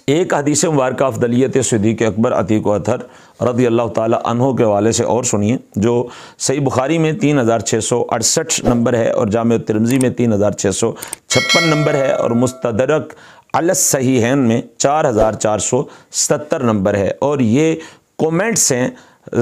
ایک حدیث مبارکہ افضلیت صدیق اکبر عتیق و اطہر رضی اللہ تعالیٰ عنہ کے حوالے سے اور سنیے، جو صحیح بخاری میں 3668 نمبر ہے اور جامع ترمذی میں 3656 نمبر ہے اور مستدرک علی الصحیحین میں 4477 نمبر ہے، اور یہ کومنٹس ہیں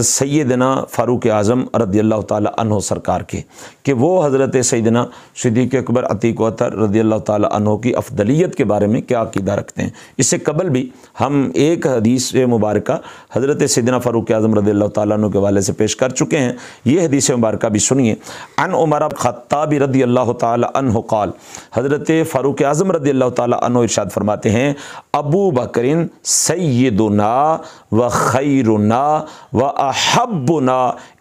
سیدنا فاروق اعظم رضی اللہ تعالیٰ عنہ سرکار کے، کہ وہ حضرت سیدنا صدیق اکبر عتیق و اطہر رضی اللہ تعالیٰ عنہ کی افضلیت کے بارے میں کیا عقیدہ رکھتے ہیں۔ اس سے قبل بھی ہم ایک حدیث مبارکہ حضرت سیدنا فاروق اعظم رضی اللہ تعالیٰ عنہ کے حوالے سے پیش کر چکے ہیں، یہ حدیث مبارکہ بھی سنیے۔ عن عمر بن خطاب رضی اللہ تعالیٰ عنہ قال، حضرت فاروق اعظم رضی اللہ تعالیٰ عنہ ارشاد فرماتے ہیں، ابو بکر سیدنا و خیرنا و احبنا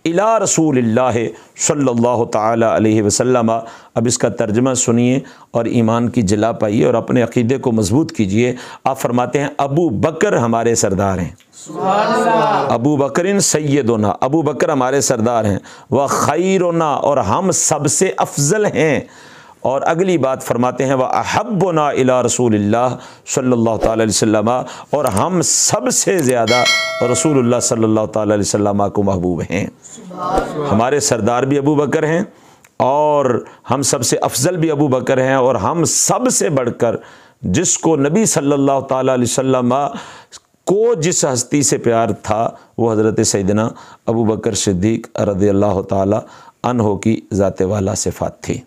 الی رسول اللہ صلی اللہ تعالی علیہ وسلم۔ اب اس کا ترجمہ سنیے اور ایمان کی جلا پائیے اور اپنے عقیدے کو مضبوط کیجئے۔ آپ فرماتے ہیں ابو بکر ہمارے سردار ہیں، سبحان اللہ، ابو بکر سیدنا، ابو بکر ہمارے سردار ہیں، و خیرنا، اور ہم سب سے افضل ہیں، اور اگلی بات فرماتے ہیں وَأَحَبُّنَا إِلَىٰ رسول اللہ صلی اللہ تعالی علیہ وسلم، اور ہم سب سے زیادہ رسول اللہ صلی اللہ تعالی علیہ وسلم کو محبوب ہیں۔ ہمارے سردار بھی ابو بکر ہیں اور ہم سب سے افضل بھی ابو بکر ہیں، اور ہم سب سے بڑھ کر جس کو نبی صلی اللہ تعالی علیہ وسلم کو جس ہستی سے پیار تھا وہ حضرت سیدنا ابو بکر صدیق رضی اللہ تعالی عنہ کی ذات والا صفات تھی۔